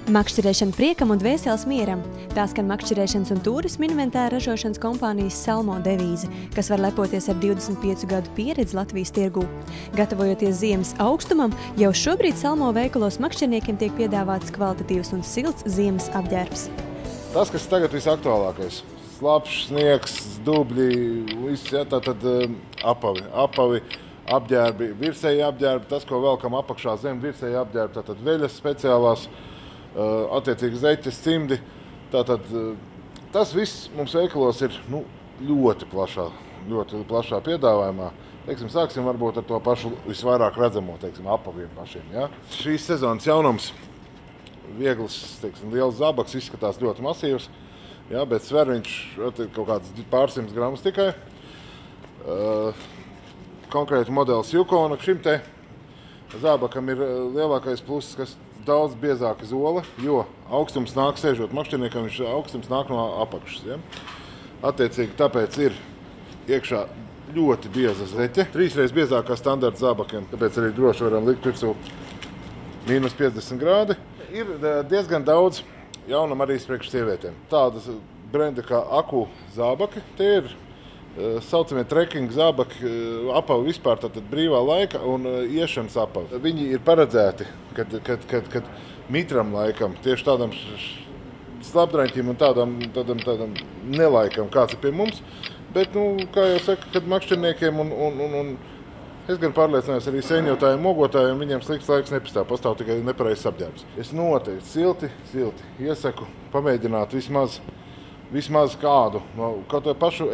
Makšķerēšana priekam un dvēseles mieram. Tā skan makšķerēšanas un turisma inventāra ražošanas kompānijas Salmo devīze, kas var lepoties ar 25 gadu pieredzi Latvijas tirgū. Gatavojoties ziemas augstumam, jau šobrīd Salmo veikalos makšķerniekiem tiek piedāvāts kvalitatīvs un silts ziemas apģērbs. Tas, kas tagad visaktuālākais. Slapšs, sniegs, dubļi, viss, ja, tātad apavi, apģērbi, virsēji apģērbi, tas, ko velkam apakšā zem virsēji apģērbi, tātad veļas speciālās, attiecīgi zeķes, cimdi. Tātad tas viss mums veikalos ir ļoti plašā piedāvājumā. Teiksim, sāksim varbūt ar to pašu visvairāk redzamo, teiksim, apaviem pašiem. Ja? Šīs sezonas jaunums, viegls, teiksim, liels zābaks, izskatās ļoti masīvs, ja? Bet sver viņš kaut kāds pārsimt gramus tikai. Konkrēti modelis Yukona. Šim te zābakam ir lielākais pluss, kas daudz biezāka zola, jo augstums nāk sēžot makšķerniekam, viņš augstums nāk no apakšas. Ja? Attiecīgi tāpēc ir iekšā ļoti bieza zeķe, 3 reizes biezākā standarta zābakiem, tāpēc arī droši varam likt virsū -50 grādi. Ir diezgan daudz jaunam arī priekš sievietēm. Tādas brendi kā Aku zābaki, tie ir saucamie trekking zābaki, apavi vispār, tātad brīvā laika un iešanas apavi. Viņi ir paredzēti, kad mitram laikam, tieši tādam slapdraņķim un tādam nelaikam, kāds ir pie mums, bet, kā jau saka, kad makšķerniekiem un es gan pārliecinājos arī sēņotājiem, mogotājiem, viņiem slikts laiks pastāv tikai nepareizs apģērbs. Es noteikti silti iesaku pamēģināt vismaz kādu, kaut vai pašu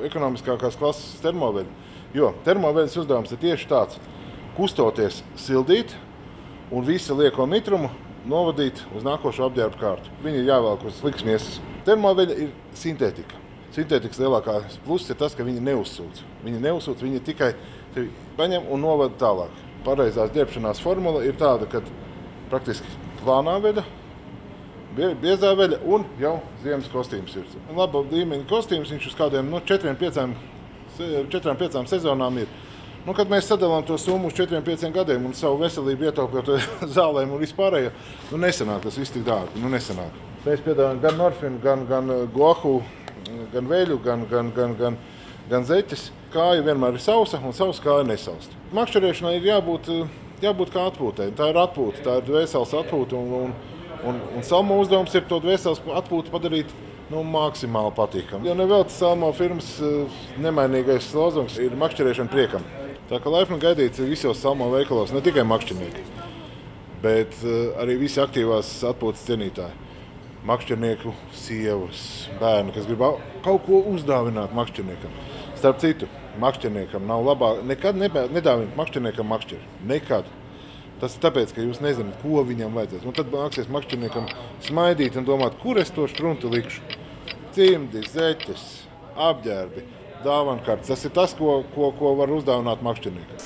ekonomiskākās klases termoveļu. Jo termoveļas uzdevums ir tieši tāds – kustoties sildīt un visu lieko mitrumu novadīt uz nākošo apģērbu kārtu. Viņi ir jāvelk uz sliks miesas. Termoveļa ir sintētika. Sintētikas lielākais pluss ir tas, ka viņi neuzsūc. Viņi tikai tevi paņem un novada tālāk. Pareizās ģērbšanās formula ir tāda, ka praktiski plānā veļa, biezā veļa un jau ziemas kostīms ir. Laba līmeņa kostīms, viņš uz kādiem 4-5 sezonām ir. Kad mēs sadalām to summu uz 4-5 gadiem un savu veselību ietaupot zālēm un vispārējo, nesanāk tas viss tik dārgi, nesanāk. Mēs piedāvājam gan Norfinu, gan Gohu, gan veļu, gan zeķes. Kāja vienmēr ir sausa un sausa kāja nesausta. Makšķerēšanai ir jābūt kā atpūtei. Tā ir atpūta, tā ir dvēseles atpūta un Salmo uzdevums ir to dvēseles atpūtu padarīt maksimāli patīkam. Jo nevelti Salmo firmas nemainīgais lozungs ir makšķerēšana priekam. Tā kā laipni gaidīts ir visos Salmo veikalos, ne tikai makšķernieki, bet arī visi aktīvās atpūtas cienītāji. Makšķernieku sievas, bērni, kas grib kaut ko uzdāvināt makšķerniekam. Starp citu, makšķerniekam nav labāk, nekad nedāvināt makšķerniekam makšķeri. Nekad. Tas ir tāpēc, ka jūs nezināt, ko viņam vajadzēs. Un tad nāksies makšķerniekam smaidīt un domāt, kur es to štruntu likšu. Cimdi, zeķes, apģērbi, dāvankartes. Tas ir tas, ko var uzdāvināt makšķerniekam.